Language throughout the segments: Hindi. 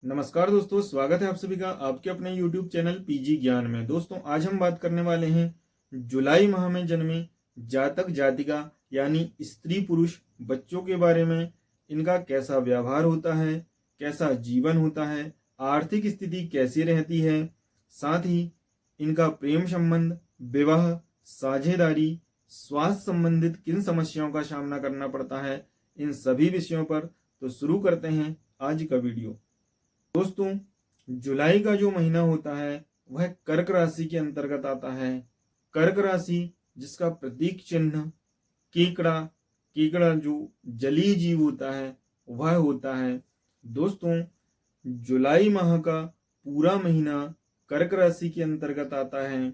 नमस्कार दोस्तों, स्वागत है आप सभी का आपके अपने YouTube चैनल पीजी ज्ञान में। दोस्तों, आज हम बात करने वाले हैं जुलाई माह में जन्मे जातक जातिका यानी स्त्री पुरुष बच्चों के बारे में। इनका कैसा व्यवहार होता है, कैसा जीवन होता है, आर्थिक स्थिति कैसी रहती है, साथ ही इनका प्रेम संबंध, विवाह, साझेदारी, स्वास्थ्य संबंधित किन समस्याओं का सामना करना पड़ता है, इन सभी विषयों पर तो शुरू करते हैं आज का वीडियो। दोस्तों, जुलाई का जो महीना होता है वह कर्क राशि के अंतर्गत आता है। कर्क राशि जिसका प्रतीक चिन्ह केकड़ा केकड़ा जो जलीय जीव होता है वह होता है। दोस्तों, जुलाई माह का पूरा महीना कर्क राशि के अंतर्गत आता है।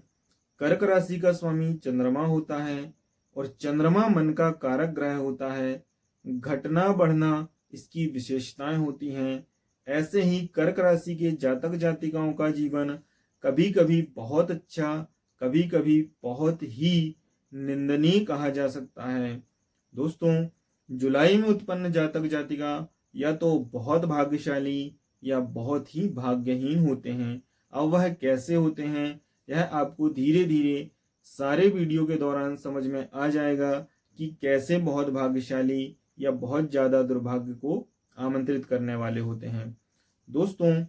कर्क राशि का स्वामी चंद्रमा होता है और चंद्रमा मन का कारक ग्रह होता है। घटना बढ़ना इसकी विशेषताएं होती हैं। ऐसे ही कर्क राशि के जातक जातिकाओं का जीवन कभी कभी बहुत अच्छा, कभी कभी बहुत ही निंदनीय कहा जा सकता है। दोस्तों, जुलाई में उत्पन्न जातक जातिका या तो बहुत भाग्यशाली या बहुत ही भाग्यहीन होते हैं। अब वह कैसे होते हैं यह आपको धीरे धीरे सारे वीडियो के दौरान समझ में आ जाएगा कि कैसे बहुत भाग्यशाली या बहुत ज्यादा दुर्भाग्य को आमंत्रित करने वाले होते हैं। दोस्तों,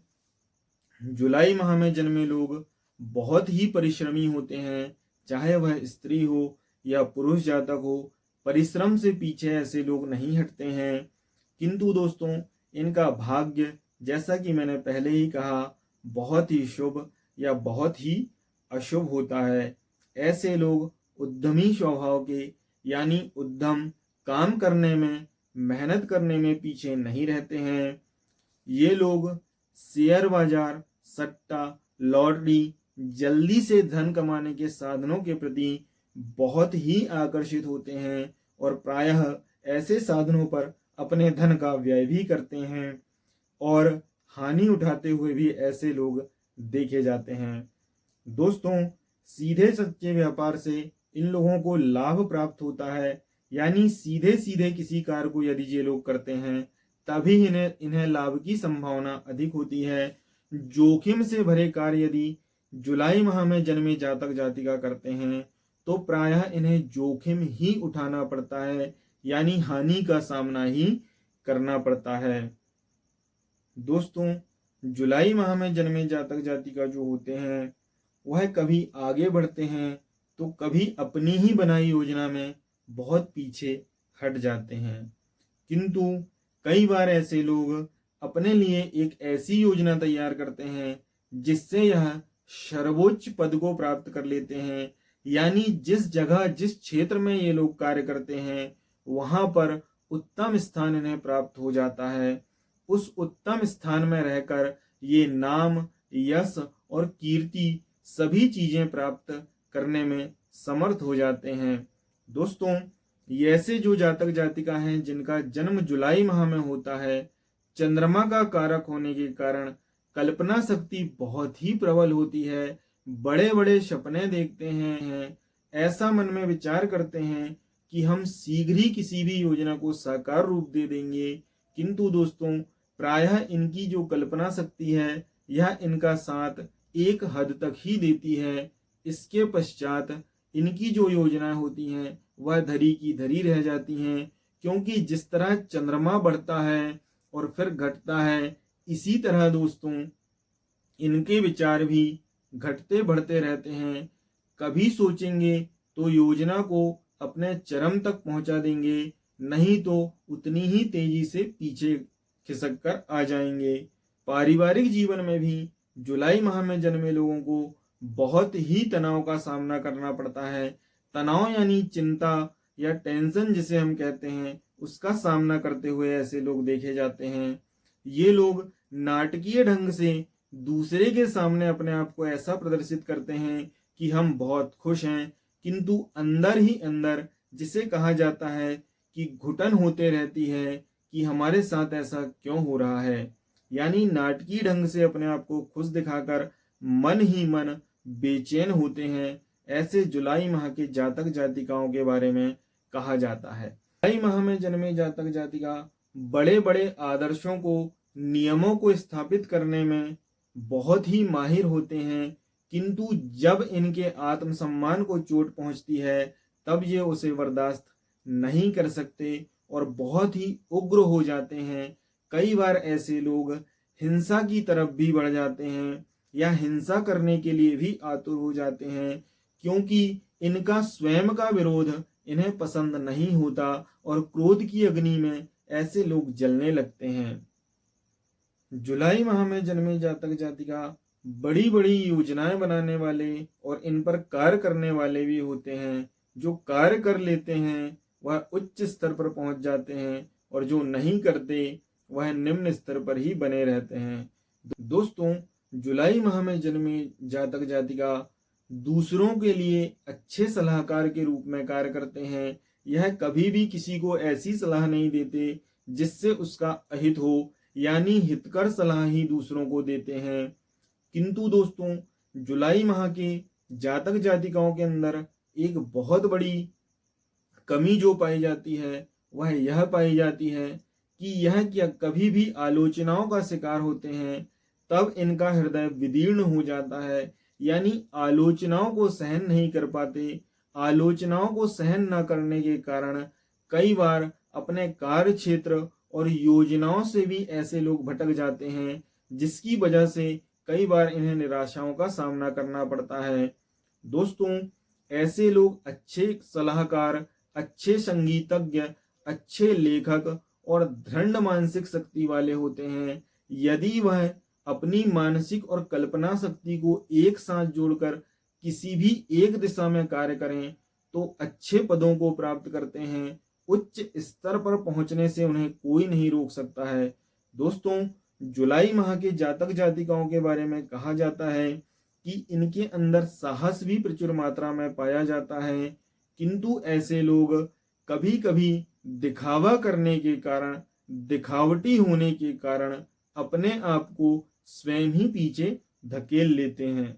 जुलाई माह में जन्मे लोग बहुत ही परिश्रमी होते हैं, चाहे वह स्त्री हो या पुरुष जातक हो। परिश्रम से पीछे ऐसे लोग नहीं हटते हैं। किंतु दोस्तों, इनका भाग्य जैसा कि मैंने पहले ही कहा बहुत ही शुभ या बहुत ही अशुभ होता है। ऐसे लोग उद्यमी स्वभाव के यानी उद्यम काम करने में, मेहनत करने में पीछे नहीं रहते हैं। ये लोग शेयर बाजार, सट्टा, लॉटरी, जल्दी से धन कमाने के साधनों के प्रति बहुत ही आकर्षित होते हैं और प्रायः ऐसे साधनों पर अपने धन का व्यय भी करते हैं और हानि उठाते हुए भी ऐसे लोग देखे जाते हैं। दोस्तों, सीधे सच्चे व्यापार से इन लोगों को लाभ प्राप्त होता है, यानी सीधे सीधे किसी कार्य को यदि ये लोग करते हैं तभी इन्हें लाभ की संभावना अधिक होती है। जोखिम से भरे कार्य यदि जुलाई माह में जन्मे जातक जातिका करते हैं तो प्रायः इन्हें जोखिम ही उठाना पड़ता है, यानी हानि का सामना ही करना पड़ता है। दोस्तों, जुलाई माह में जन्मे जातक जातिका जो होते हैं वह कभी आगे बढ़ते हैं तो कभी अपनी ही बनाई योजना में बहुत पीछे हट जाते हैं। किंतु कई बार ऐसे लोग अपने लिए एक ऐसी योजना तैयार करते हैं जिससे यह सर्वोच्च पद को प्राप्त कर लेते हैं, यानी जिस जगह, जिस क्षेत्र में ये लोग कार्य करते हैं वहां पर उत्तम स्थान इन्हें प्राप्त हो जाता है। उस उत्तम स्थान में रहकर ये नाम, यश और कीर्ति सभी चीजें प्राप्त करने में समर्थ हो जाते हैं। दोस्तों, ये ऐसे जो जातक जातिका हैं जिनका जन्म जुलाई माह में होता है, चंद्रमा का कारक होने के कारण कल्पना शक्ति बहुत ही प्रबल होती है। बड़े बड़े सपने देखते हैं, ऐसा मन में विचार करते हैं कि हम शीघ्र ही किसी भी योजना को साकार रूप दे देंगे। किंतु दोस्तों, प्रायः इनकी जो कल्पना शक्ति है यह इनका साथ एक हद तक ही देती है। इसके पश्चात इनकी जो योजनाएं होती हैं वह धरी की धरी रह जाती हैं, क्योंकि जिस तरह चंद्रमा बढ़ता है और फिर घटता है, इसी तरह दोस्तों इनके विचार भी घटते बढ़ते रहते हैं। कभी सोचेंगे तो योजना को अपने चरम तक पहुंचा देंगे, नहीं तो उतनी ही तेजी से पीछे खिसक कर आ जाएंगे। पारिवारिक जीवन में भी जुलाई माह में जन्मे लोगों को बहुत ही तनाव का सामना करना पड़ता है। तनाव यानी चिंता या टेंशन जिसे हम कहते हैं, उसका सामना करते हुए ऐसे लोग देखे जाते हैं। ये लोग नाटकीय ढंग से दूसरे के सामने अपने आप को ऐसा प्रदर्शित करते हैं कि हम बहुत खुश हैं, किंतु अंदर ही अंदर जिसे कहा जाता है कि घुटन होते रहती है कि हमारे साथ ऐसा क्यों हो रहा है। यानी नाटकीय ढंग से अपने आप को खुश दिखाकर मन ही मन बेचैन होते हैं। ऐसे जुलाई माह के जातक जातिकाओं के बारे में कहा जाता है। जुलाई माह में जन्मे जातक जातिका बड़े बड़े आदर्शों को नियमों को स्थापित करने में बहुत ही माहिर होते हैं, किंतु जब इनके आत्मसम्मान को चोट पहुंचती है तब ये उसे बर्दाश्त नहीं कर सकते और बहुत ही उग्र हो जाते हैं। कई बार ऐसे लोग हिंसा की तरफ भी बढ़ जाते हैं या हिंसा करने के लिए भी आतुर हो जाते हैं, क्योंकि इनका स्वयं का विरोध इन्हें पसंद नहीं होता और क्रोध की अग्नि में ऐसे लोग जलने लगते हैं। जुलाई माह में जन्मे जातक जातिका बड़ी बड़ी योजनाएं बनाने वाले और इन पर कार्य करने वाले भी होते हैं। जो कार्य कर लेते हैं वह उच्च स्तर पर पहुंच जाते हैं और जो नहीं करते वह निम्न स्तर पर ही बने रहते हैं। दोस्तों, जुलाई माह में जन्मे जातक जातिका दूसरों के लिए अच्छे सलाहकार के रूप में कार्य करते हैं। यह कभी भी किसी को ऐसी सलाह नहीं देते जिससे उसका अहित हो, यानी हितकर सलाह ही दूसरों को देते हैं। किंतु दोस्तों, जुलाई माह के जातक जातिकाओं के अंदर एक बहुत बड़ी कमी जो पाई जाती है वह यह पाई जाती है कि यह क्या कभी भी आलोचनाओं का शिकार होते हैं तब इनका हृदय विदीर्ण हो जाता है, यानी आलोचनाओं को सहन नहीं कर पाते। आलोचनाओं को सहन न करने के कारण कई बार अपने कार्य क्षेत्र और योजनाओं से भी ऐसे लोग भटक जाते हैं, जिसकी वजह से कई बार इन्हें निराशाओं का सामना करना पड़ता है। दोस्तों, ऐसे लोग अच्छे सलाहकार, अच्छे संगीतज्ञ, अच्छे लेखक और दृढ़ मानसिक शक्ति वाले होते हैं। यदि वह अपनी मानसिक और कल्पना शक्ति को एक साथ जोड़कर किसी भी एक दिशा में कार्य करें तो अच्छे पदों को प्राप्त करते हैं। उच्च स्तर पर पहुंचने से उन्हें कोई नहीं रोक सकता है। दोस्तों, जुलाई माह के जातक जातिकाओं के बारे में कहा जाता है कि इनके अंदर साहस भी प्रचुर मात्रा में पाया जाता है, किंतु ऐसे लोग कभी कभी दिखावा करने के कारण, दिखावटी होने के कारण अपने आप को स्वयं ही पीछे धकेल लेते हैं।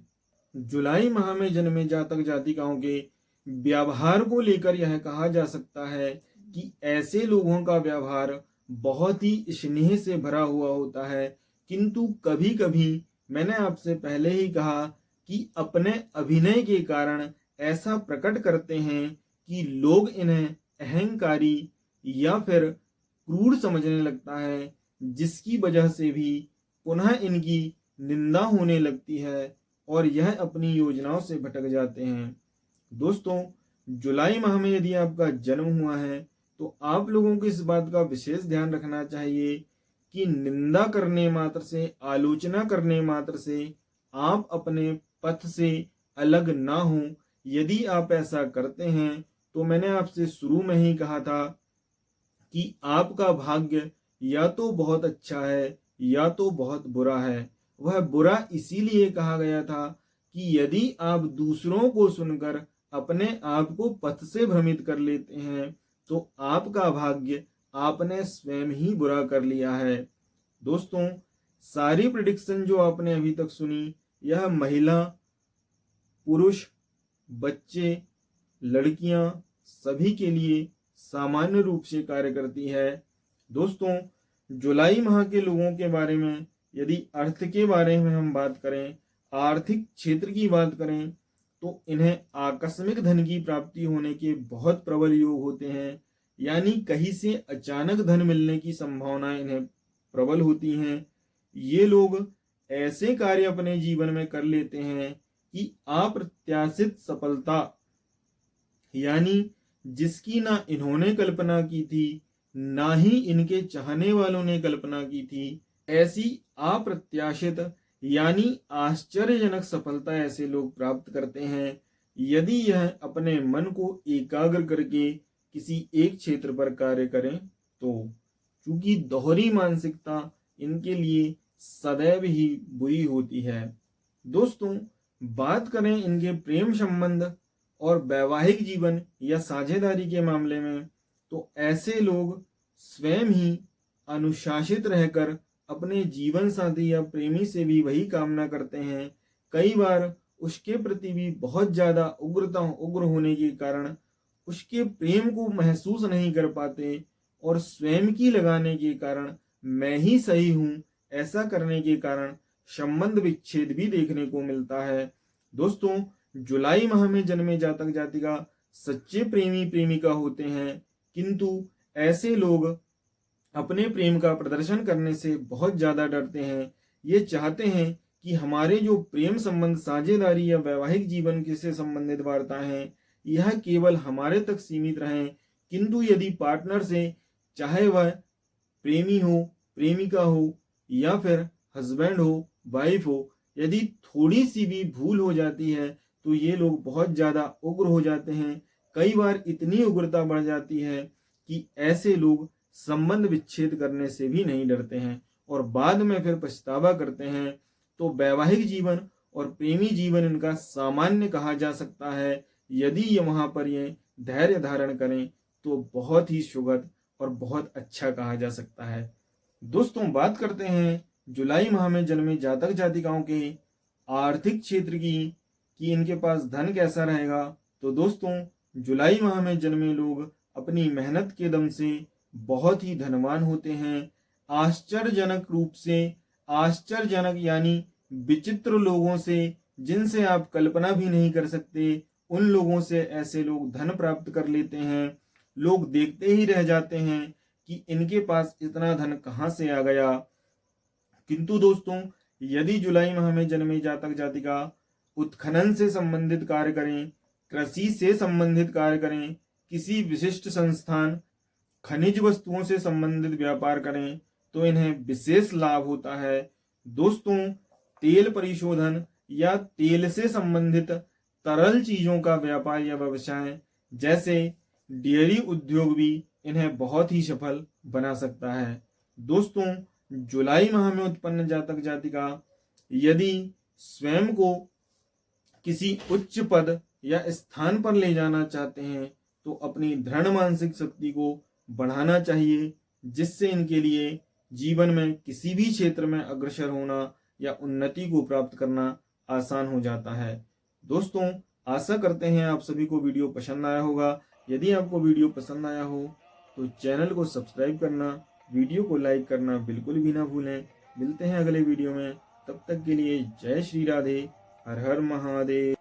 जुलाई माह में जन्मे जातक जातिकाओं के व्यवहार को लेकर यह कहा जा सकता है कि ऐसे लोगों का व्यवहार बहुत ही स्नेह से भरा हुआ होता है, किंतु कभी कभी मैंने आपसे पहले ही कहा कि अपने अभिनय के कारण ऐसा प्रकट करते हैं कि लोग इन्हें अहंकारी या फिर क्रूर समझने लगता है, जिसकी वजह से भी पुनः इनकी निंदा होने लगती है और यह अपनी योजनाओं से भटक जाते हैं। दोस्तों, जुलाई माह में यदि आपका जन्म हुआ है तो आप लोगों को इस बात का विशेष ध्यान रखना चाहिए कि निंदा करने मात्र से, आलोचना करने मात्र से आप अपने पथ से अलग ना हो। यदि आप ऐसा करते हैं तो मैंने आपसे शुरू में ही कहा था कि आपका भाग्य या तो बहुत अच्छा है या तो बहुत बुरा है। वह बुरा इसीलिए कहा गया था कि यदि आप दूसरों को सुनकर अपने आप को पथ से भ्रमित कर लेते हैं तो आपका भाग्य आपने स्वयं ही बुरा कर लिया है। दोस्तों, सारी प्रेडिक्शन जो आपने अभी तक सुनी यह महिला, पुरुष, बच्चे, लड़कियां सभी के लिए सामान्य रूप से कार्य करती है। दोस्तों, जुलाई माह के लोगों के बारे में यदि अर्थ के बारे में हम बात करें, आर्थिक क्षेत्र की बात करें, तो इन्हें आकस्मिक धन की प्राप्ति होने के बहुत प्रबल योग होते हैं, यानी कहीं से अचानक धन मिलने की संभावनाएं इन्हें प्रबल होती हैं। ये लोग ऐसे कार्य अपने जीवन में कर लेते हैं कि अप्रत्याशित सफलता, यानी जिसकी ना इन्होंने कल्पना की थी ना ही इनके चाहने वालों ने कल्पना की थी, ऐसी अप्रत्याशित यानी आश्चर्यजनक सफलता ऐसे लोग प्राप्त करते हैं यदि यह अपने मन को एकाग्र करके किसी एक क्षेत्र पर कार्य करें तो। क्योंकि दोहरी मानसिकता इनके लिए सदैव ही बुरी होती है। दोस्तों, बात करें इनके प्रेम संबंध और वैवाहिक जीवन या साझेदारी के मामले में, तो ऐसे लोग स्वयं ही अनुशासित रहकर अपने जीवन साथी या प्रेमी से भी वही कामना करते हैं। कई बार उसके प्रति भी बहुत ज्यादा उग्र होने के कारण उसके प्रेम को महसूस नहीं कर पाते और स्वयं की लगाने के कारण मैं ही सही हूँ, ऐसा करने के कारण संबंध विच्छेद भी देखने को मिलता है। दोस्तों, जुलाई माह में जन्मे जातक जातिका सच्चे प्रेमी प्रेमिका होते हैं, किंतु ऐसे लोग अपने प्रेम का प्रदर्शन करने से बहुत ज्यादा डरते हैं। ये चाहते हैं कि हमारे जो प्रेम संबंध, साझेदारी या वैवाहिक जीवन से संबंधित वार्ता हैं, यह केवल हमारे तक सीमित रहें। किंतु यदि पार्टनर से, चाहे वह प्रेमी हो, प्रेमिका हो या फिर हस्बैंड हो, वाइफ हो, यदि थोड़ी सी भी भूल हो जाती है तो ये लोग बहुत ज्यादा उग्र हो जाते हैं। कई बार इतनी उग्रता बढ़ जाती है कि ऐसे लोग संबंध विच्छेद करने से भी नहीं डरते हैं और बाद में फिर पछतावा करते हैं। तो वैवाहिक जीवन और प्रेमी जीवन इनका सामान्य कहा जा सकता है। यदि ये वहां पर ये धैर्य धारण करें तो बहुत ही सुखद और बहुत अच्छा कहा जा सकता है। दोस्तों, बात करते हैं जुलाई माह में जन्मे जातक जातिकाओं के आर्थिक क्षेत्र की कि इनके पास धन कैसा रहेगा। तो दोस्तों, जुलाई माह में जन्मे लोग अपनी मेहनत के दम से बहुत ही धनवान होते हैं। आश्चर्यजनक रूप से, आश्चर्यजनक यानी विचित्र लोगों से, जिनसे आप कल्पना भी नहीं कर सकते, उन लोगों से ऐसे लोग धन प्राप्त कर लेते हैं। लोग देखते ही रह जाते हैं कि इनके पास इतना धन कहां से आ गया। किंतु दोस्तों, यदि जुलाई माह में जन्मे जातक जातिका उत्खनन से संबंधित कार्य करें, कृषि से संबंधित कार्य करें, किसी विशिष्ट संस्थान, खनिज वस्तुओं से संबंधित व्यापार करें तो इन्हें विशेष लाभ होता है। दोस्तों, तेल परिशोधन या तेल से संबंधित तरल चीजों का व्यापार या व्यवसाय जैसे डेयरी उद्योग भी इन्हें बहुत ही सफल बना सकता है। दोस्तों, जुलाई माह में उत्पन्न जातक जातिका यदि स्वयं को किसी उच्च पद या स्थान पर ले जाना चाहते हैं तो अपनी दृढ़ मानसिक शक्ति को बढ़ाना चाहिए, जिससे इनके लिए जीवन में किसी भी क्षेत्र में अग्रसर होना या उन्नति को प्राप्त करना आसान हो जाता है। दोस्तों, आशा करते हैं आप सभी को वीडियो पसंद आया होगा। यदि आपको वीडियो पसंद आया हो तो चैनल को सब्सक्राइब करना, वीडियो को लाइक करना बिल्कुल भी ना भूलें। मिलते हैं अगले वीडियो में, तब तक के लिए जय श्री राधे, हर हर महादेव।